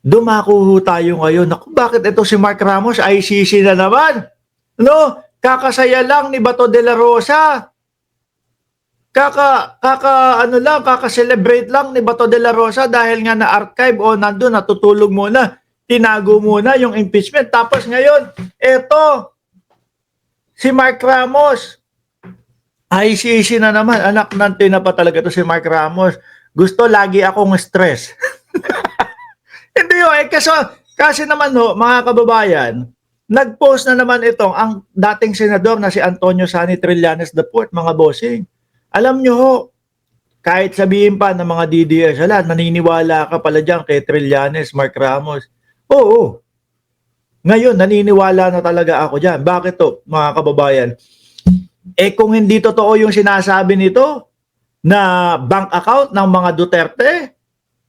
Dumako ho tayo ngayon. Naku, bakit ito si Mark Ramos, ICC na naman? No, kakasaya lang ni Bato de la Rosa. Kaka-celebrate lang ni Bato de la Rosa dahil nga na-archive o nandun, natutulog muna. Tinago muna yung impeachment. Tapos ngayon, eto, si Mark Ramos, ICC na naman. Anak natin na pa talaga to si Mark Ramos. Gusto lagi akong stress. Hindi ho, kasi naman ho, mga kababayan, nag-post na naman itong ang dating senador na si Antonio Sani Trillanes IV, mga bossing. Alam nyo ho, kahit sabihin pa ng mga DDS, ala, naniniwala ka pala dyan kay Trillanes, Mark Ramos. Oo. Ngayon, naniniwala na talaga ako dyan. Bakit to, mga kababayan? Kung hindi totoo yung sinasabi nito na bank account ng mga Duterte,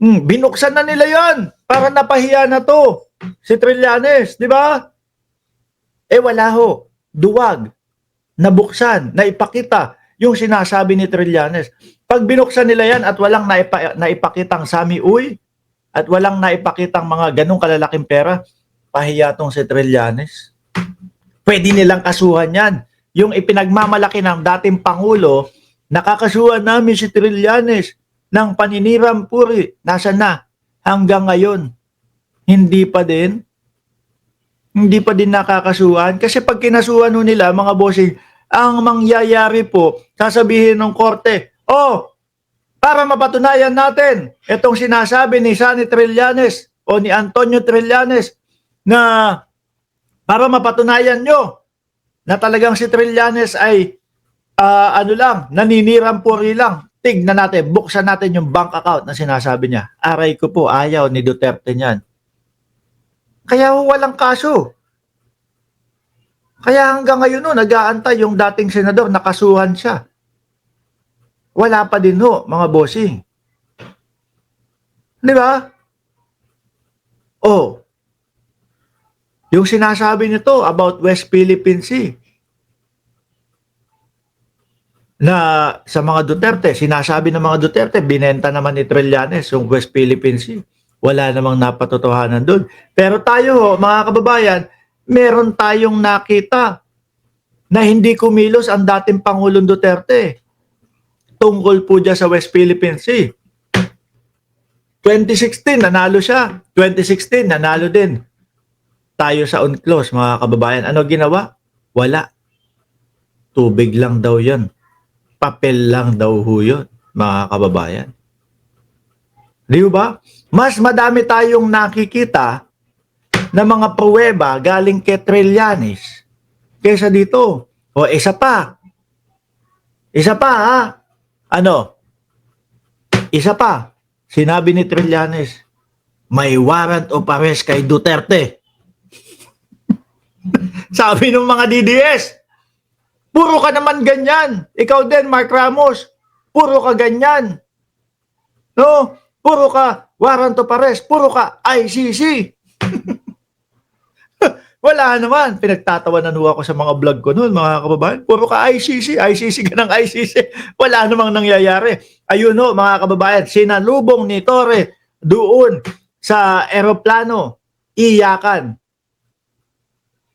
binuksan na nila yon para napahiya na to si Trillanes, di ba? Wala ho. Duwag. Nabuksan, naipakita yung sinasabi ni Trillanes. Pag binuksan nila yan at walang naipakitang Sami Uy at walang naipakitang mga ganong kalalaking pera, pahiya tong si Trillanes. Pwede nilang kasuhan yan. Yung ipinagmamalaki ng dating Pangulo, nakakasuhan namin si Trillanes ng paninirang puri. Nasaan na? Hanggang ngayon. Hindi pa din nakakasuhan. Kasi pag kinasuhan nila, mga bossing, ang mangyayari po, sasabihin ng korte, para mapatunayan natin itong sinasabi ni Sani Trillanes o ni Antonio Trillanes na para mapatunayan nyo na talagang si Trillanes ay naninirang puri lang. Tignan natin, buksan natin yung bank account na sinasabi niya. Aray ko po, ayaw ni Duterte niyan. Kaya walang kaso. Kaya hanggang ngayon nag-aantay yung dating senador, nakasuhan siya. Wala pa din ho, mga bossing. Di ba? Yung sinasabi nito about West Philippine Sea, na sa mga Duterte, sinasabi ng mga Duterte, binenta naman ni Trillanes yung West Philippine Sea. Wala namang napatotohanan doon. Pero tayo ho, mga kababayan, meron tayong nakita na hindi kumilos ang dating Pangulong Duterte tungkol po dyan sa West Philippine Sea. 2016, nanalo siya. 2016, nanalo din tayo sa UNCLOS, mga kababayan. Ano ginawa? Wala. Tubig lang daw yun. Papel lang daw ho yun, mga kababayan. Di ba? Mas madami tayong nakikita na mga pruweba galing kay Trillanes kaysa dito. Isa pa. Isa pa, ha? Isa pa. Sinabi ni Trillanes, may warrant of arrest kay Duterte. Sabi ng mga DDS, puro ka naman ganyan. Ikaw din, Mark Ramos, puro ka ganyan. No? Puro ka warrant of arrest, puro ka ICC. Wala naman. Pinagtatawanan ako sa mga vlog ko noon, mga kababayan. Puro ka ICC. ICC ka ng ICC. Wala namang nangyayari. Ayun no, mga kababayan. Sinalubong ni Torre doon sa eroplano. Iyakan.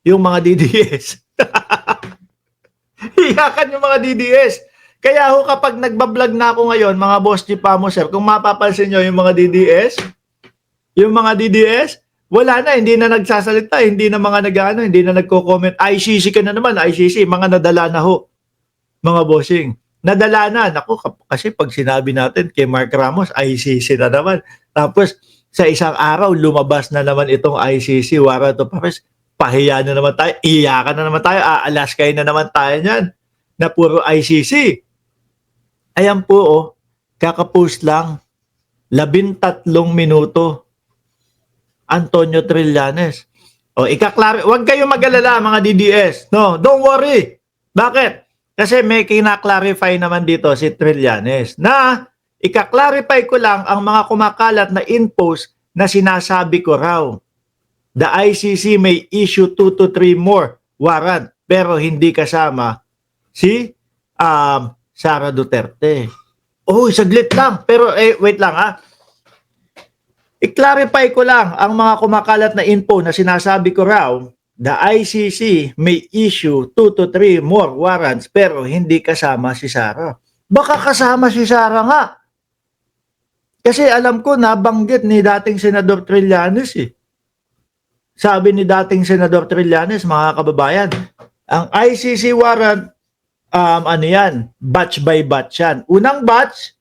Yung mga DDS. Iyakan yung mga DDS. Kaya ho kapag nagbablog na ako ngayon, mga boss G Pamoser, kung mapapansin nyo yung mga DDS, wala na, hindi na nagsasalita, hindi na mga hindi na nagko-comment. ICC ka na naman, ICC, mga nadala na ho. Mga bossing, nadala na. Naku, kasi pag sinabi natin kay Mark Ramos, ICC na naman. Tapos, sa isang araw, lumabas na naman itong ICC, warrant of arrest. Pahiya na naman tayo, iyakan na naman tayo, aalaskay na naman tayo niyan, na puro ICC. Ayan po, kakapost lang, 13 minuto. Antonio Trillanes. Huwag kayong mag-alala mga DDS. No, don't worry. Bakit? Kasi may kina-clarify naman dito si Trillanes na ika-clarify ko lang ang mga kumakalat na infos na sinasabi ko raw. The ICC may issue 2 to 3 more warrant pero hindi kasama si Sara Duterte. Saglit lang. Pero wait lang ha. I-clarify ko lang ang mga kumakalat na info na sinasabi ko raw, the ICC may issue 2 to 3 more warrants pero hindi kasama si Sara. Baka kasama si Sara nga. Kasi alam ko nabanggit ni dating Senador Trillanes eh. Sabi ni dating Senador Trillanes, mga kababayan, ang ICC warrant, ano yan, batch by batch yan. Unang batch,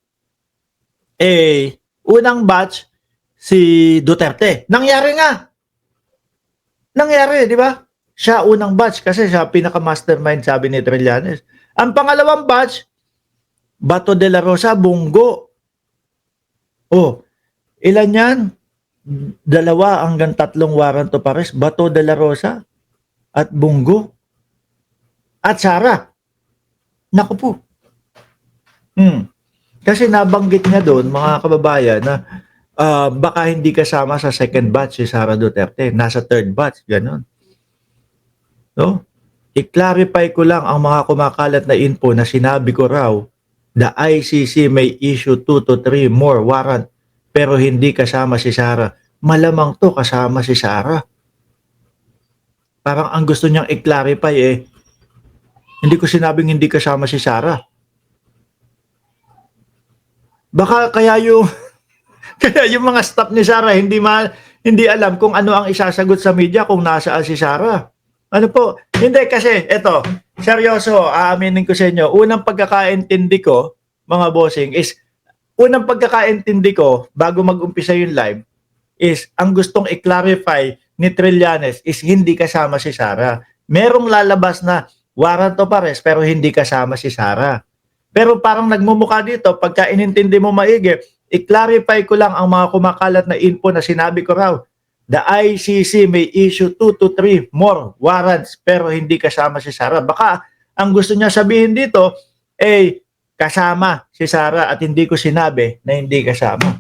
si Duterte. Nangyari nga. Nangyari, di ba? Siya unang batch kasi siya pinaka-mastermind, sabi ni Trillanes. Ang pangalawang batch, Bato de la Rosa, Bungo. Oh, ilan yan? 2 hanggang 3 warrant of arrest, Bato de la Rosa at Bungo at Sara. Naku po. Kasi nabanggit niya doon, mga kababayan, na baka hindi kasama sa second batch si Sara Duterte, nasa third batch, gano'n. No? I-clarify ko lang ang mga kumakalat na info na sinabi ko raw, the ICC may issue 2 to 3 more warrant pero hindi kasama si Sara. Malamang to kasama si Sara. Parang ang gusto niyang i-clarify hindi ko sinabing hindi kasama si Sara. Baka kaya yung mga staff ni Sara hindi alam kung ano ang isasagot sa media kung nasaan si Sara. Ano po? Hindi kasi eto, seryoso, aaminin ko sa inyo, unang pagkakaintindi ko, mga bossing, is unang pagkakaintindi ko bago mag-umpisa yung live is ang gustong i-clarify ni Trillanes is hindi kasama si Sara. Merong lalabas na warrant of arrest pero hindi kasama si Sara. Pero parang nagmumukha dito, pagka inintindi mo maigi, i-clarify ko lang ang mga kumakalat na info na sinabi ko raw. The ICC may issue 2 to 3 more warrants pero hindi kasama si Sara. Baka ang gusto niya sabihin dito kasama si Sara at hindi ko sinabi na hindi kasama.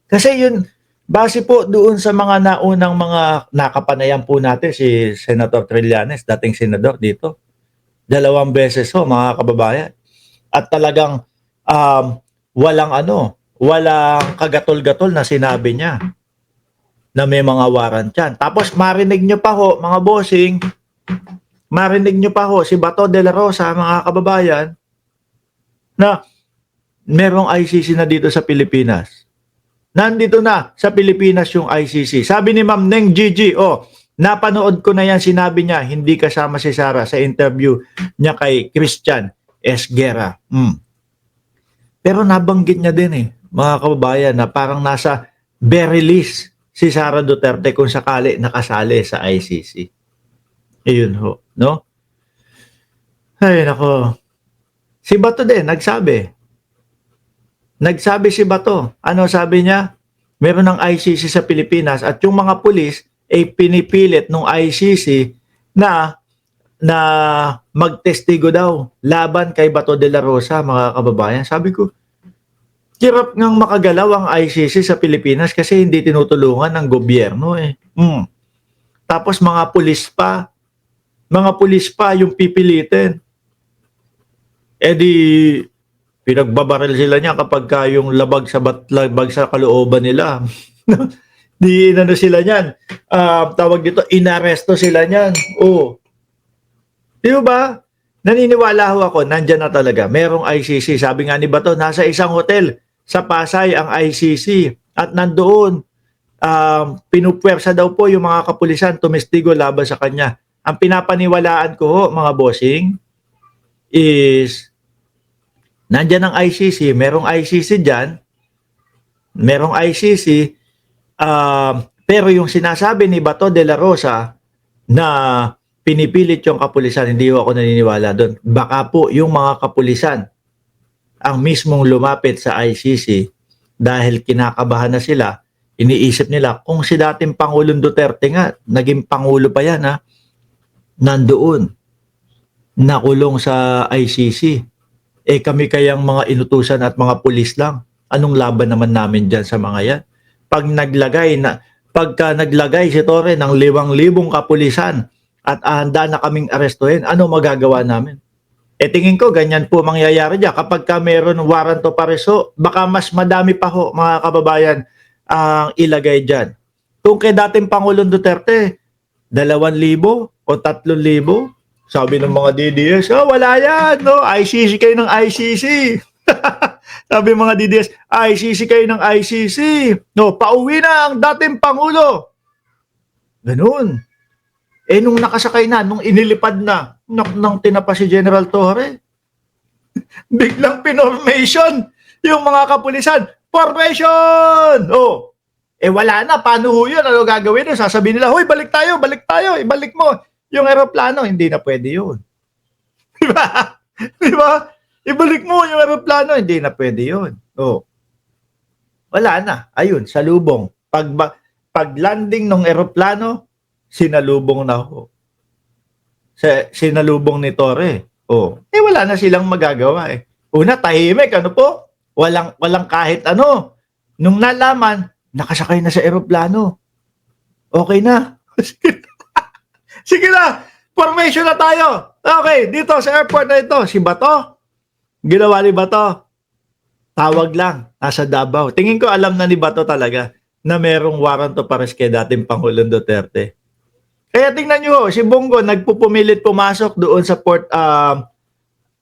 Kasi yun, base po doon sa mga naunang mga nakapanayan po natin si Senator Trillanes, dating senador dito. 2 beses mga kababayan. At talagang walang kagatol-gatol na sinabi niya na may mga warrant yan. Tapos marinig nyo pa ho, mga bossing, si Bato de la Rosa, mga kababayan, na merong ICC na dito sa Pilipinas. Nandito na sa Pilipinas yung ICC. Sabi ni Ma'am Neng Gigi, napanood ko na yan, sinabi niya, hindi kasama si Sara sa interview niya kay Christian Esguerra. Pero nabanggit niya din mga kababayan, na parang nasa very least si Sara Duterte kung sakali nakasali sa ICC. Ayun ho, no? Ay, nako. Si Bato din, nagsabi. Nagsabi si Bato. Ano sabi niya? Meron ng ICC sa Pilipinas at yung mga pulis ay pinipilit ng ICC na magtestigo daw laban kay Bato de la Rosa, mga kababayan. Sabi ko, hirap ngang makagalaw ang ICC sa Pilipinas kasi hindi tinutulungan ng gobyerno Tapos mga pulis pa yung pipilitin. Di pinagbabaril sila niya kapag yung labag sa kalooban nila. Di sila niyan. Tawag dito, inaresto sila niyan. Di ba? Naniniwala ho ako, nandyan na talaga. Merong ICC. Sabi nga ni Bato, nasa isang hotel sa Pasay ang ICC. At nandoon, pinupwersa daw po yung mga kapulisan tumestigo laban sa kanya. Ang pinapaniwalaan ko ho, mga bossing, is nandyan ang ICC. Merong ICC dyan. Merong ICC. Pero yung sinasabi ni Bato de la Rosa na pinipilit yung kapulisan, hindi ako naniniwala doon. Baka po yung mga kapulisan ang mismong lumapit sa ICC dahil kinakabahan na sila, iniisip nila kung si dating Pangulong Duterte nga, naging Pangulo pa yan nandoon, nakulong sa ICC. Kami kayang mga inutusan at mga pulis lang. Anong laban naman namin dyan sa mga yan? Pagka naglagay si Torre ng 5,000 kapulisan at handa na kaming arestuhin, ano magagawa namin? Tingin ko ganyan po mangyayari diyan kapag meron warrant of arrest, baka mas madami pa ho, mga kababayan, ang ilagay dyan. Kung kay dating Pangulong Duterte, 2,000 o 3,000, sabi ng mga DDS, wala yan, no? ICC kayo ng ICC. Sabi ng mga DDS, ICC kayo ng ICC. No, pauwi na ang dating Pangulo. Ganun. Nung nakasakay na, nung inilipad na, nang tinapa si General Torre, biglang pinormation yung mga kapulisan. Formation! Wala na. Paano ho yun? Ano gagawin? Sasabihin nila, hoy, balik tayo. Ibalik mo yung eroplano. Hindi na pwede yun. Diba? Diba? Ibalik mo yung eroplano. Hindi na pwede yun. Wala na. Ayun, salubong. Pag landing ng eroplano, sinalubong na ho. Sinalubong ni Torre. Wala na silang magagawa eh. Una, tahimik. Ano po? Walang kahit ano. Nung nalaman, nakasakay na sa eroplano. Okay na. Sige na. Formation na tayo. Okay, dito sa airport na ito. Si Bato. Ginawa ni Bato. Tawag lang. Nasa Davao. Tingin ko alam na ni Bato talaga na merong warrant of arrest kay dating Pangulong Duterte. Kaya tingnan nyo, si Bongo nagpupumilit pumasok doon sa port.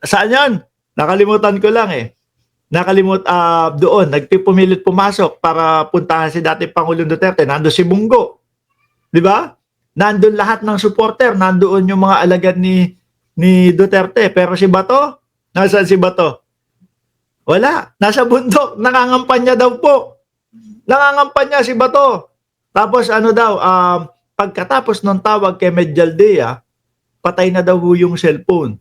Saan yan? Nakalimutan ko lang eh. Doon, nagpipumilit pumasok para puntahan si dating Pangulong Duterte. Nandun si Bongo. Di ba? Nandun lahat ng supporter. Nandoon yung mga alagad ni Duterte. Pero si Bato, nasaan si Bato? Wala. Nasa bundok. Nangangampanya daw po. Nangangampanya si Bato. Tapos ano daw, pagkatapos ng tawag kay Medjaldea, patay na daw yung cellphone.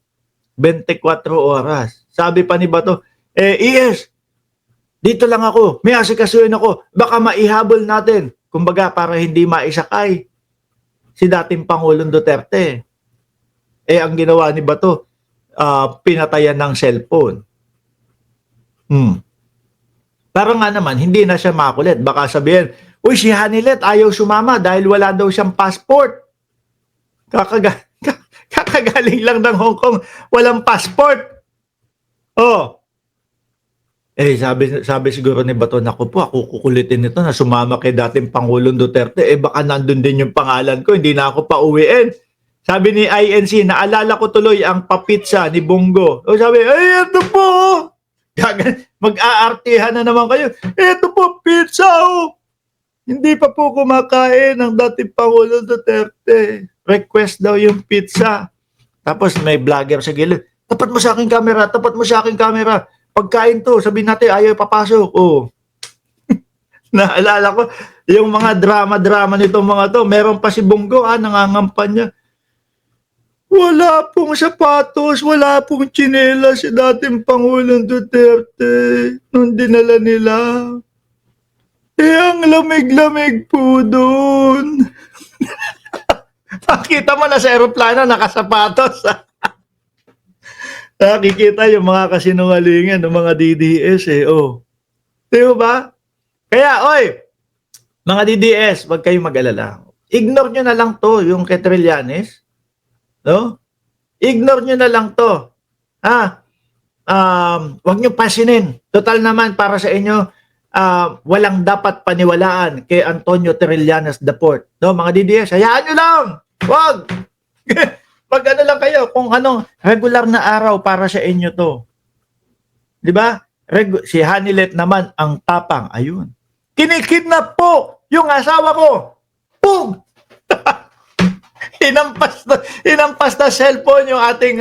24 oras. Sabi pa ni Bato, ES, dito lang ako. May asikasuhin ako. Baka maihabol natin. Kumbaga, para hindi maisakay si dating Pangulong Duterte. Ang ginawa ni Bato, pinatayan ng cellphone. Parang nga naman, hindi na siya makulit. Baka sabihin, uy, si Hanilet ayaw sumama dahil wala daw siyang passport. Kakagaling lang ng Hong Kong, walang passport. Sabi siguro ni Bato, naku po, ako kukulitin nito na sumama kay dating Pangulong Duterte. Baka nandun din yung pangalan ko, hindi na ako pauwiin. Sabi ni INC, naalala ko tuloy ang papitsa ni Bongo. Sabi, ito po. Mag-aartihan na naman kayo. Ito po, pizza. Hindi pa po kumakain ng dating Pangulong Duterte. Request daw yung pizza. Tapos may vlogger sa gilid. Tapat mo sa aking camera. Pagkain to, sabihin natin, ayaw papasok. Naalala ko, yung mga drama nitong mga to, meron pa si Bongo, nangangampanya. Wala pong sapatos, wala pong tsinelas si dating Pangulong Duterte nung dinala nila. Ang lamig-lamig po doon. Makita mo na sa aeroplano, nakasapatos. Nakikita yung mga kasinungalingan ng mga DDS Di ba? Kaya, mga DDS, wag kayong mag-alala. Ignore nyo na lang to, yung kay Trillanes. No? Ignore nyo na lang to. Wag nyo pasinin. Total naman, para sa inyo, walang dapat paniwalaan kay Antonio Trillanes IV. No, mga DDS, hayaan nyo lang. Wag. Pag ano lang kayo, kung regular na araw para sa inyo to. Di ba? Si Hanilet naman, ang tapang. Ayun. Kinikidnap po yung asawa ko. Pug! Hinampas na cellphone yung ating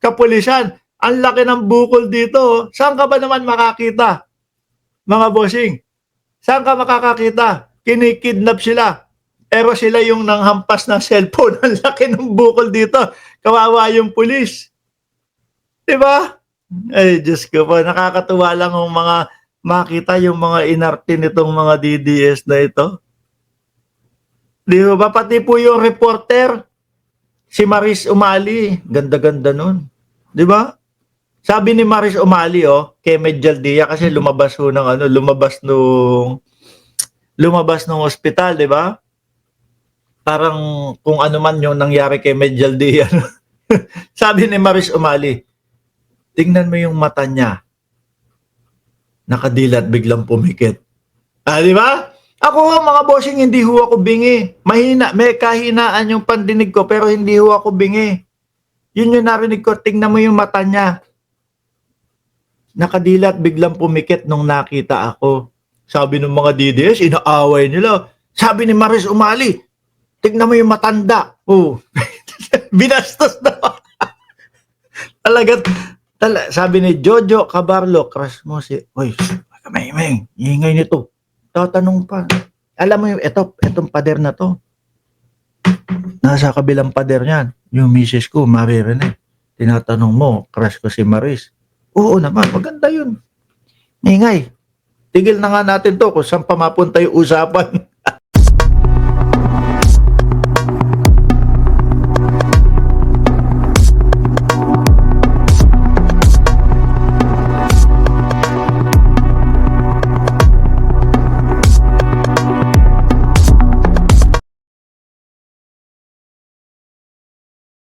kapulisan. Ang laki ng bukol dito. Saan ka ba naman makakita? Mga bossing. Saan ka makakakita? Kinikidnap sila. Pero sila yung nanghampas ng cellphone. Ang laki ng bukol dito. Kawawa yung pulis. Diba? Ay, Diyos ko po. Nakakatuwa lang yung mga makita yung mga inarte nitong mga DDS na ito. Di ba? Pati po yung reporter, si Maris Umali. Ganda-ganda nun. Di ba? Sabi ni Maris Umali, kay Medjaldea, kasi lumabas nung ospital, di ba? Parang kung ano man yung nangyari kay Medjaldea. Sabi ni Maris Umali, tingnan mo yung mata niya. Nakadilat, biglang pumikit. Di ba? Ako, mga bossing, hindi ho ako bingi. Mahina, may kahinaan yung pandinig ko, pero hindi ho ako bingi. Yun yung narinig ko. Tingnan mo yung mata niya. Nakadilat, biglang pumikit nung nakita ako. Sabi ng mga DDS, inaaway nila. Sabi ni Maris Umali, tingnan mo yung matanda. Oh. Binastos na. Sabi ni Jojo Cabarlo, crush mo si, uy, kamay-may, ingay nito. Tatanong pa. Alam mo yung, etong pader na to. Nasa kabilang pader niyan. Yung misis ko, Marie Rene. Tinatanong mo, crush ko si Maris. Oo naman, maganda yun. Ingay. Tigil na nga natin to kung saan pa mapunta yung usapan.